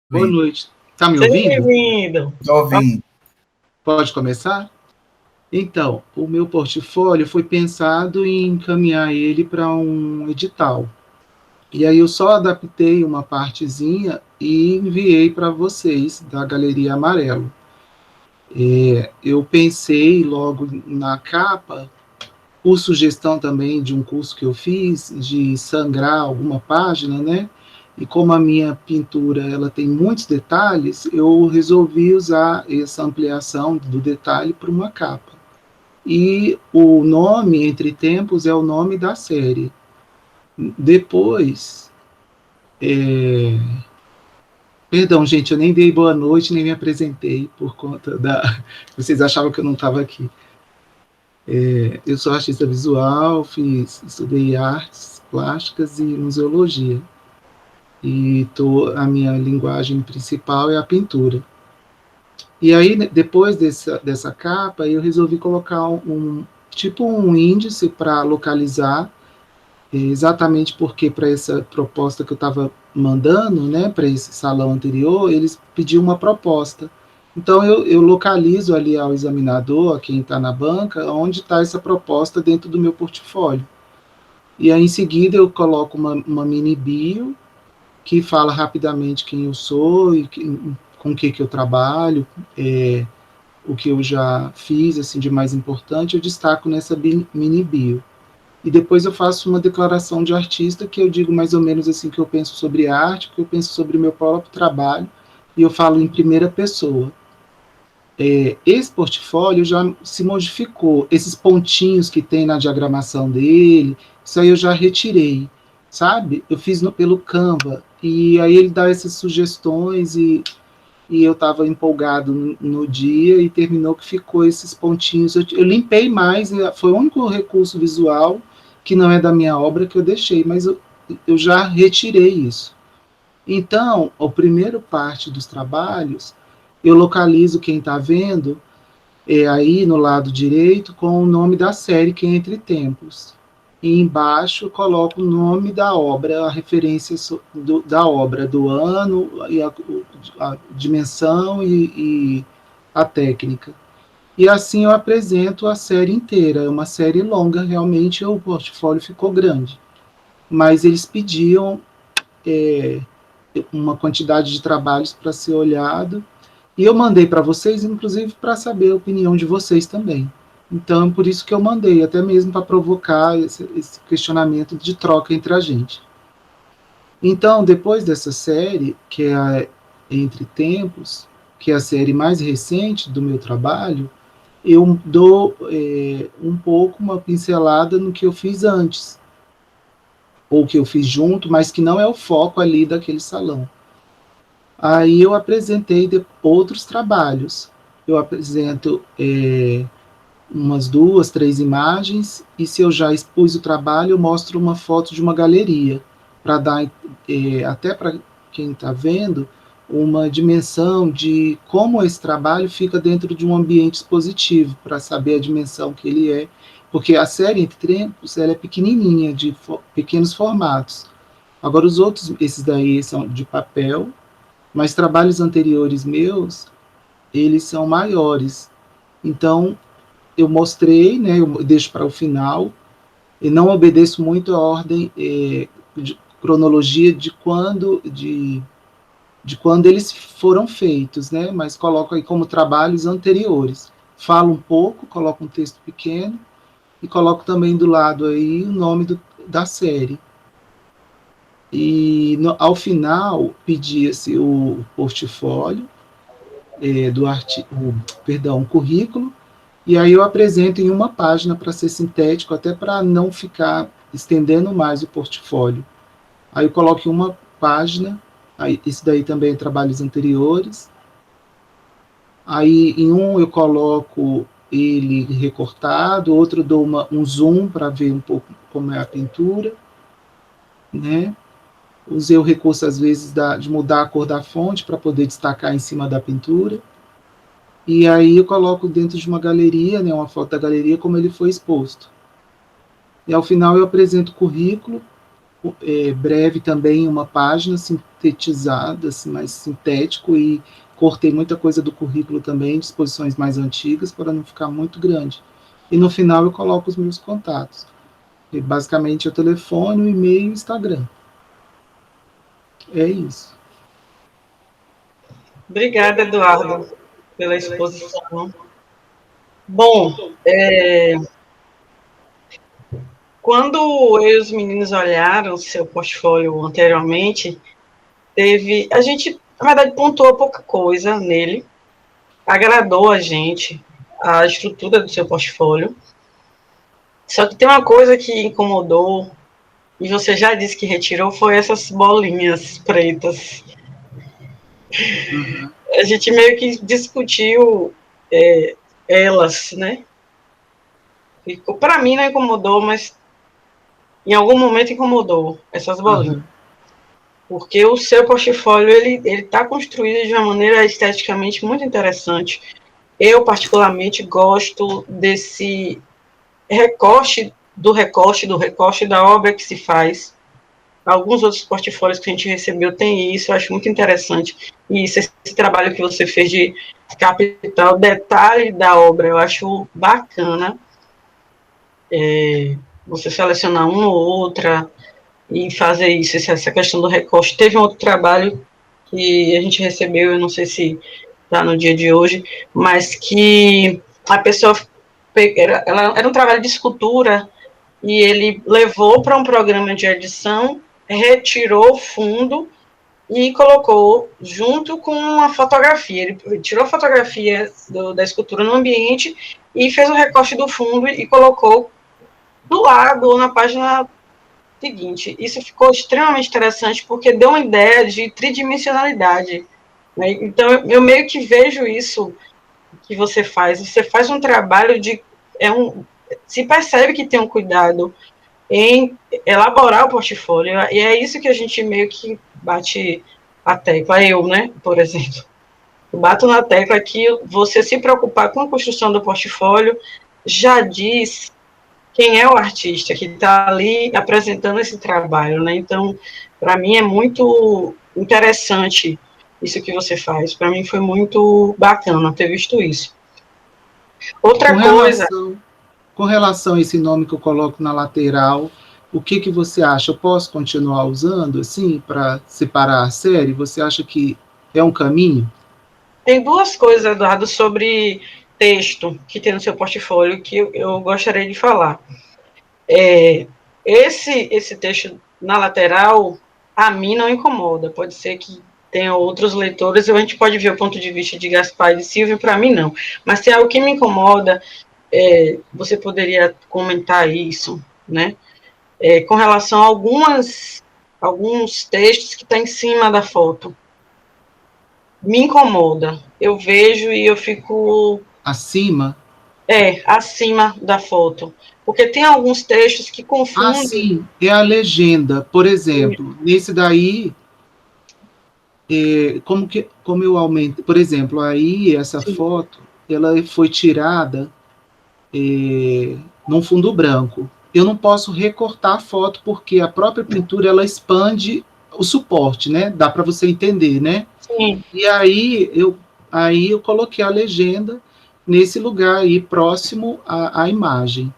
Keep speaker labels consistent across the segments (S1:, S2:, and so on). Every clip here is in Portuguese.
S1: Boa noite. Está me
S2: Seja
S1: ouvindo?
S2: bem-vindo.
S3: Estou ouvindo.
S1: Pode começar? Então, o meu portfólio foi pensado em encaminhar ele para um edital. E aí eu só adaptei uma partezinha e enviei para vocês da Galeria Amarelo. Eu pensei logo na capa, por sugestão também de um curso que eu fiz, de sangrar alguma página, né? E como a minha pintura ela tem muitos detalhes, eu resolvi usar essa ampliação do detalhe para uma capa. E o nome, Entre Tempos, é o nome da série. Depois, perdão, gente, eu nem dei boa noite, nem me apresentei por conta da. Vocês achavam que eu não estava aqui. Eu sou artista visual, estudei artes plásticas e museologia. E a minha linguagem principal é a pintura. E aí, depois dessa capa, eu resolvi colocar tipo um índice para localizar, exatamente porque para essa proposta que eu estava mandando, né, para esse salão anterior, eles pediam uma proposta. Então, eu localizo ali ao examinador, a quem está na banca, onde está essa proposta dentro do meu portfólio. E aí, em seguida, eu coloco uma mini bio, que fala rapidamente quem eu sou e com o que eu trabalho, o que eu já fiz assim de mais importante, eu destaco nessa mini bio. E depois eu faço uma declaração de artista que eu digo mais ou menos assim que eu penso sobre arte, que eu penso sobre o meu próprio trabalho, e eu falo em primeira pessoa. Esse portfólio já se modificou, esses pontinhos que tem na diagramação dele, isso aí eu já retirei, sabe? Eu fiz pelo Canva, e aí ele dá essas sugestões, e eu estava empolgado no dia, e terminou que ficou esses pontinhos. Eu limpei mais, foi o único recurso visual que não é da minha obra que eu deixei, mas eu já retirei isso. Então, a primeira parte dos trabalhos, eu localizo quem está vendo, aí no lado direito, com o nome da série, que é Entre Tempos. E embaixo eu coloco o nome da obra, a referência da obra, do ano, e a dimensão e a técnica. E assim eu apresento a série inteira. É uma série longa, realmente o portfólio ficou grande. Mas eles pediam uma quantidade de trabalhos para ser olhado, e eu mandei para vocês, inclusive, para saber a opinião de vocês também. Então, por isso que eu mandei, até mesmo para provocar esse questionamento de troca entre a gente. Então, depois dessa série, que é a Entre Tempos, que é a série mais recente do meu trabalho, eu dou um pouco uma pincelada no que eu fiz antes, ou que eu fiz junto, mas que não é o foco ali daquele salão. Aí eu apresentei outros trabalhos. Eu apresento umas 2, 3 imagens, e se eu já expus o trabalho, eu mostro uma foto de uma galeria, para dar, até para quem está vendo, uma dimensão de como esse trabalho fica dentro de um ambiente expositivo, para saber a dimensão que ele é, porque a série Entre Tempos ela é pequenininha, de pequenos formatos. Agora os outros, esses daí são de papel, mas trabalhos anteriores meus, eles são maiores. Então, eu mostrei, né, eu deixo para o final, e não obedeço muito a ordem de cronologia de quando eles foram feitos, né, mas coloco aí como trabalhos anteriores. Falo um pouco, coloco um texto pequeno, e coloco também do lado aí o nome da série. E ao final pedia-se o portfólio, um currículo, e aí eu apresento em uma página para ser sintético, até para não ficar estendendo mais o portfólio. Aí eu coloco em uma página, aí, isso daí também é trabalhos anteriores. Aí em um eu coloco ele recortado, outro dou um zoom para ver um pouco como é a pintura, né? Usei o recurso, às vezes, de mudar a cor da fonte para poder destacar em cima da pintura. E aí eu coloco dentro de uma galeria, né, uma foto da galeria, como ele foi exposto. E ao final eu apresento o currículo, breve também uma página sintetizada, assim, mais sintético, e cortei muita coisa do currículo também, disposições mais antigas, para não ficar muito grande. E no final eu coloco os meus contatos. E basicamente é o telefone, o e-mail e o Instagram. É isso.
S2: Obrigada, Eduardo, pela exposição. Bom, quando eu e os meninos olharam o seu portfólio anteriormente, a gente, na verdade, pontuou pouca coisa nele, agradou a gente, a estrutura do seu portfólio. Só que tem uma coisa que incomodou, e você já disse que retirou, foi essas bolinhas pretas.
S1: Uhum.
S2: A gente meio que discutiu elas, né? Para mim não incomodou, mas em algum momento incomodou essas bolinhas.
S1: Uhum.
S2: Porque o seu portfólio ele está construído de uma maneira esteticamente muito interessante. Eu, particularmente, gosto desse recorte da obra que se faz. Alguns outros portfólios que a gente recebeu tem isso, eu acho muito interessante. E esse trabalho que você fez de captar o detalhe da obra, eu acho bacana. Você selecionar uma ou outra e fazer isso, essa questão do recorte. Teve um outro trabalho que a gente recebeu, eu não sei se está no dia de hoje, mas que a pessoa era um trabalho de escultura e ele levou para um programa de edição, retirou o fundo e colocou junto com a fotografia. Ele tirou a fotografia da escultura no ambiente e fez o recorte do fundo e colocou do lado, na página seguinte. Isso ficou extremamente interessante porque deu uma ideia de tridimensionalidade. Né? Então, eu meio que vejo isso que você faz. Você faz um trabalho de... se percebe que tem um cuidado em elaborar o portfólio, e é isso que a gente meio que bate a tecla. Eu, né, por exemplo, eu bato na tecla que você se preocupar com a construção do portfólio já diz quem é o artista que está ali apresentando esse trabalho, né? Então, para mim é muito interessante isso que você faz. Para mim foi muito bacana ter visto isso.
S1: Com
S2: Outra coisa...
S1: relação, com relação a esse nome que eu coloco na lateral, o que você acha? Eu posso continuar usando assim para separar a série? Você acha que é um caminho?
S2: Tem duas coisas, Eduardo, sobre texto que tem no seu portfólio que eu gostaria de falar. Esse texto na lateral, a mim não incomoda. Pode ser que tenha outros leitores, a gente pode ver o ponto de vista de Gaspar e de Silvio, para mim não. Mas se é algo que me incomoda, você poderia comentar isso, né? Com relação a alguns textos que estão em cima da foto. Me incomoda. Eu vejo e eu fico...
S1: Acima?
S2: Acima da foto. Porque tem alguns textos que
S1: Ah,
S2: confundem.
S1: sim, é a legenda. Por exemplo, nesse daí, como eu aumento, por exemplo, aí essa
S2: Sim,
S1: foto, ela foi tirada num fundo branco. Eu não posso recortar a foto porque a própria pintura ela expande o suporte, né? Dá para você entender, né?
S2: sim.
S1: E aí eu coloquei a legenda nesse lugar aí próximo à imagem.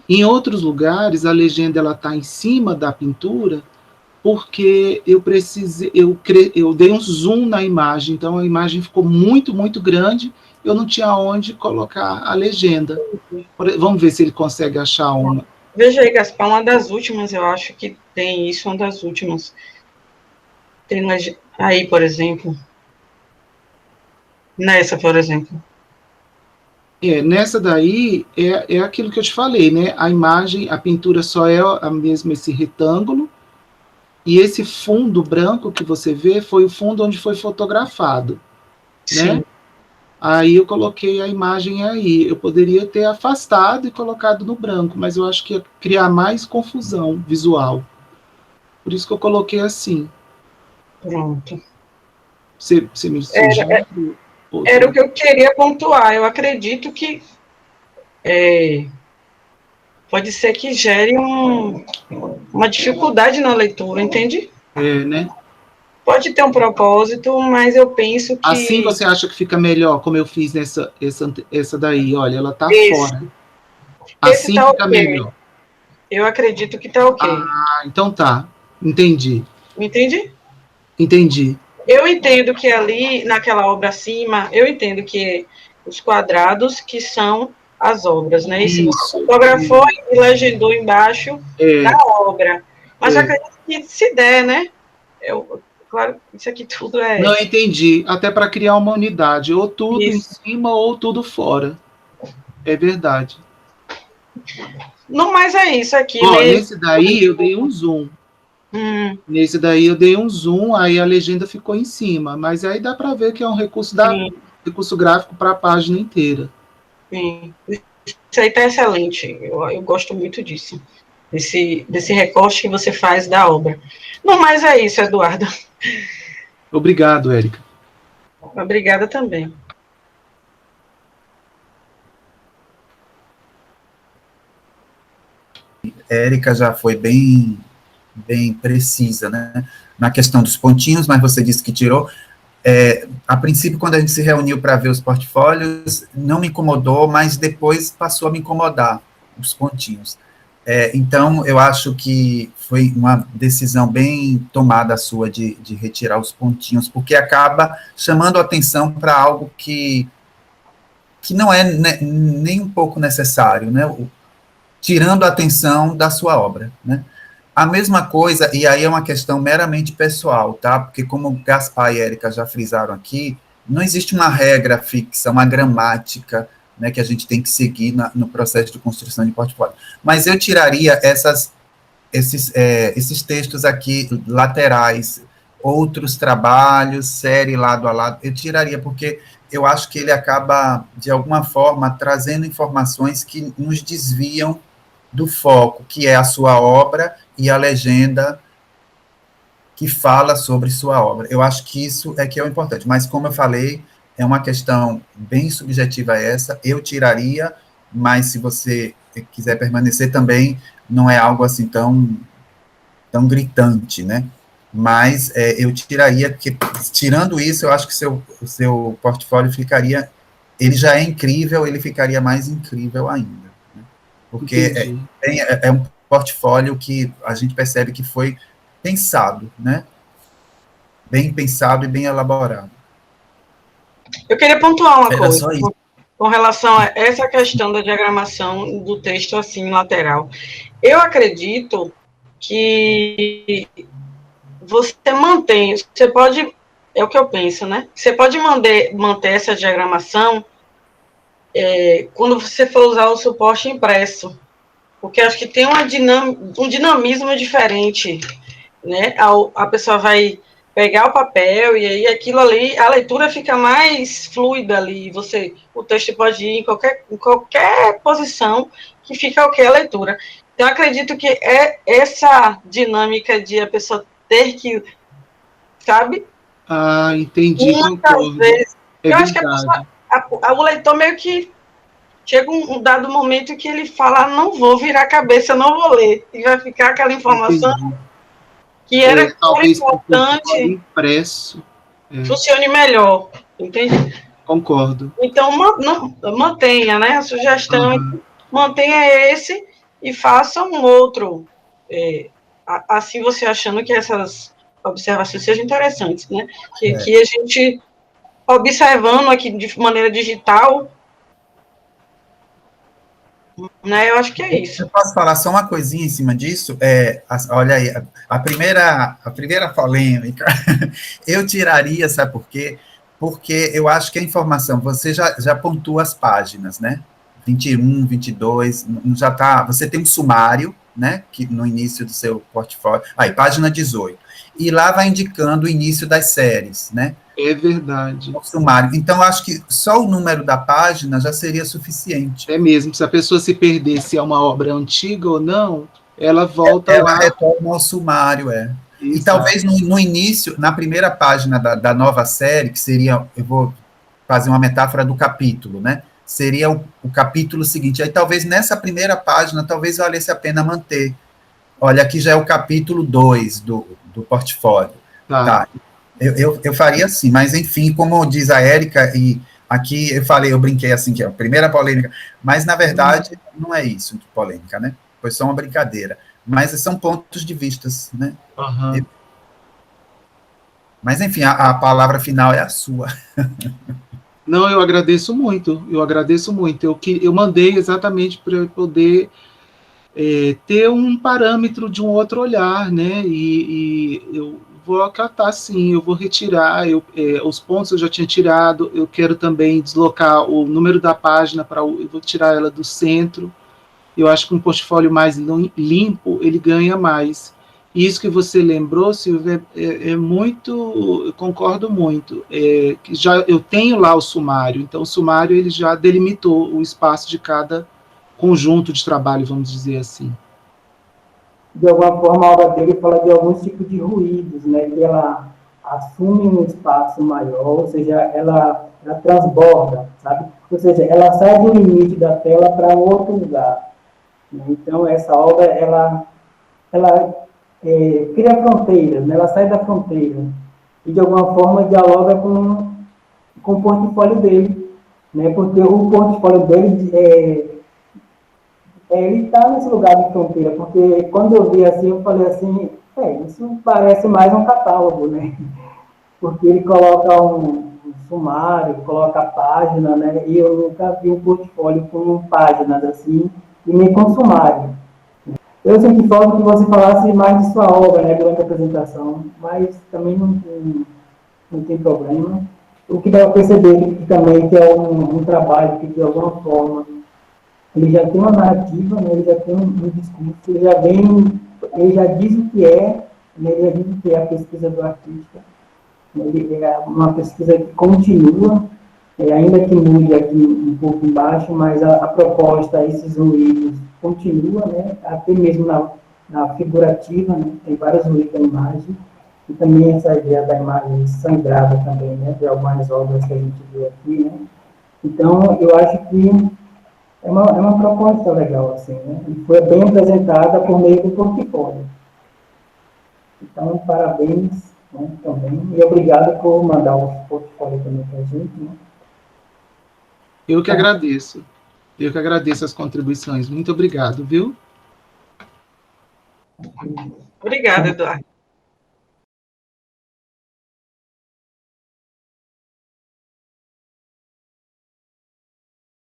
S1: Em outros lugares a legenda ela está em cima da pintura porque eu dei um zoom na imagem, então a imagem ficou muito, muito grande, eu não tinha onde colocar a legenda. Vamos ver se ele consegue achar uma.
S2: Veja aí, Gaspar, uma das últimas, eu acho que tem isso, uma das últimas. Tem aí, por exemplo. Nessa, por exemplo.
S1: Nessa daí é aquilo que eu te falei, né? A imagem, a pintura só é a mesma, esse retângulo, e esse fundo branco que você vê foi o fundo onde foi fotografado, né?
S2: Sim.
S1: Aí eu coloquei a imagem aí. Eu poderia ter afastado e colocado no branco, mas eu acho que ia criar mais confusão visual. Por isso que eu coloquei assim.
S2: Pronto.
S1: Você me
S2: Era,
S1: sugere
S2: era o
S1: outra?
S2: que eu queria pontuar. Eu acredito que pode ser que gere uma dificuldade na leitura, entende?
S1: Né?
S2: Pode ter um propósito, mas eu penso que...
S1: Assim você acha que fica melhor, como eu fiz essa daí, olha, ela tá fora.
S2: Esse
S1: Assim
S2: tá
S1: fica
S2: ok.
S1: melhor.
S2: Eu acredito que tá ok.
S1: Então tá. Entendi.
S2: Entende?
S1: Entendi.
S2: Eu entendo que ali, naquela obra acima, eu entendo que os quadrados que são as obras, né? E se você fotografou e legendou embaixo da obra. Mas eu acredito que se der, né? Claro, isso aqui tudo é...
S1: Não, entendi. Até para criar uma unidade. Ou tudo em
S2: Isso.
S1: cima ou tudo fora. É verdade.
S2: Não, mas é isso aqui
S1: Ó,
S2: mesmo.
S1: nesse daí eu dei um zoom. Nesse daí eu dei um zoom, aí a legenda ficou em cima. Mas aí dá para ver que é um recurso gráfico para a página inteira.
S2: Sim. Isso aí tá excelente. Eu gosto muito disso. Desse recorte que você faz da obra. Não, mas é isso, Eduardo.
S1: Obrigado, Érica.
S2: Obrigada também.
S3: Érica já foi bem precisa, né, na questão dos pontinhos, mas você disse que tirou. A princípio, quando a gente se reuniu para ver os portfólios, não me incomodou, mas depois passou a me incomodar os pontinhos. Então, eu acho que foi uma decisão bem tomada a sua de retirar os pontinhos, porque acaba chamando a atenção para algo que não é nem um pouco necessário, né? Tirando a atenção da sua obra, né? A mesma coisa, e aí é uma questão meramente pessoal, tá? Porque como Gaspar e Érica já frisaram aqui, não existe uma regra fixa, uma gramática, né, que a gente tem que seguir no processo de construção de portfólio. Mas eu tiraria esses textos aqui laterais, outros trabalhos, série lado a lado, eu tiraria, porque eu acho que ele acaba, de alguma forma, trazendo informações que nos desviam do foco, que é a sua obra e a legenda que fala sobre sua obra. Eu acho que isso é que é o importante, mas como eu falei, é uma questão bem subjetiva essa, eu tiraria, mas se você quiser permanecer também, não é algo assim tão gritante, né? Mas eu tiraria, porque tirando isso, eu acho que o seu portfólio ficaria, ele já é incrível, ele ficaria mais incrível ainda, né? Porque é um portfólio que a gente percebe que foi pensado, né? Bem pensado e bem elaborado.
S2: Eu queria pontuar uma
S3: Era
S2: coisa
S3: só isso.
S2: com relação a essa questão da diagramação do texto assim lateral. Eu acredito que você pode, é o que eu penso, né? Você pode manter essa diagramação quando você for usar o suporte impresso, porque acho que tem um dinamismo diferente, né? A pessoa vai pegar o papel e aí aquilo ali, a leitura fica mais fluida ali, o texto pode ir em qualquer posição que fica ok a leitura. Então, acredito que é essa dinâmica de a pessoa ter que, sabe?
S1: Entendi, concordo.
S2: Vezes, eu acho que o leitor meio que chega um dado momento que ele fala, não vou virar a cabeça, não vou ler, e vai ficar aquela informação que era
S1: talvez
S2: importante,
S1: impresso
S2: funcione melhor, entende?
S1: Concordo.
S2: Então, mantenha, né, a sugestão, mantenha esse e faça um outro, assim você achando que essas observações sejam interessantes, né, que a gente, observando aqui de maneira digital, né, eu acho que é isso.
S3: Eu posso falar só uma coisinha em cima disso? Olha aí, a primeira polêmica, eu tiraria, sabe por quê? Porque eu acho que a informação, você já pontua as páginas, né? 21, 22, já tá, você tem um sumário, né, que no início do seu portfólio, página 18, e lá vai indicando o início das séries, né?
S1: É verdade.
S3: O sumário. Então, acho que só o número da página já seria suficiente.
S1: É mesmo, se a pessoa se perder se é uma obra antiga ou não, ela volta
S3: ela
S1: lá.
S3: retorna ao sumário, E talvez no início, na primeira página da nova série, que seria, eu vou fazer uma metáfora do capítulo, né? seria o capítulo seguinte. Aí talvez nessa primeira página, talvez valesse a pena manter. Olha, aqui já é o capítulo 2 do portfólio. Tá. Eu faria assim, mas enfim, como diz a Érica, e aqui eu brinquei assim, que é a primeira polêmica, mas na verdade não é isso de polêmica, né? Foi só uma brincadeira. Mas são pontos de vistas, né?
S1: Uhum.
S3: Mas enfim, a palavra final é a sua.
S1: Não, eu agradeço muito, eu mandei exatamente para eu poder ter um parâmetro de um outro olhar, né? E eu vou acatar, sim, eu vou retirar, os pontos eu já tinha tirado, eu quero também deslocar o número da página eu vou tirar ela do centro. Eu acho que um portfólio mais limpo, ele ganha mais. E isso que você lembrou, Silvia, é muito, eu concordo muito. Que já eu tenho lá o sumário, então o sumário ele já delimitou o espaço de cada conjunto de trabalho, vamos dizer assim.
S4: De alguma forma, a obra dele fala de alguns tipos de ruídos, né, que ela assume um espaço maior, ou seja, ela transborda, sabe? Ou seja, ela sai do limite da tela para um outro lugar. Né? Então, essa obra, ela cria fronteiras, né? Ela sai da fronteira e, de alguma forma, dialoga com o portfólio dele, né? Porque o portfólio dele ele está nesse lugar de fronteira, porque quando eu vi assim, eu falei assim, isso parece mais um catálogo, né? Porque ele coloca um sumário, coloca a página, né? E eu nunca vi um portfólio com páginas assim, e nem com sumário. Eu senti falta que você falasse mais de sua obra, né, durante a apresentação, mas também não tem problema. O que dá para perceber que também que é um trabalho que, de alguma forma, ele já tem uma narrativa, né, ele já tem um discurso, ele já diz o que é, né, ele já diz o que é a pesquisa do artista. Ele é uma pesquisa que continua, ainda que mude aqui um pouco embaixo, mas a proposta, esses ruídos, continua, né, até mesmo na figurativa, né, tem vários ruídos da imagem, e também essa ideia da imagem sangrada também, né, de algumas obras que a gente viu aqui, né. Então, eu acho que é uma proposta legal, assim, né, e foi bem apresentada por meio do portfólio. Então, parabéns, né, também, e obrigado por mandar o portfólio também para a gente, né.
S1: Eu que agradeço as contribuições. Muito obrigado, viu?
S2: Obrigada, Eduardo.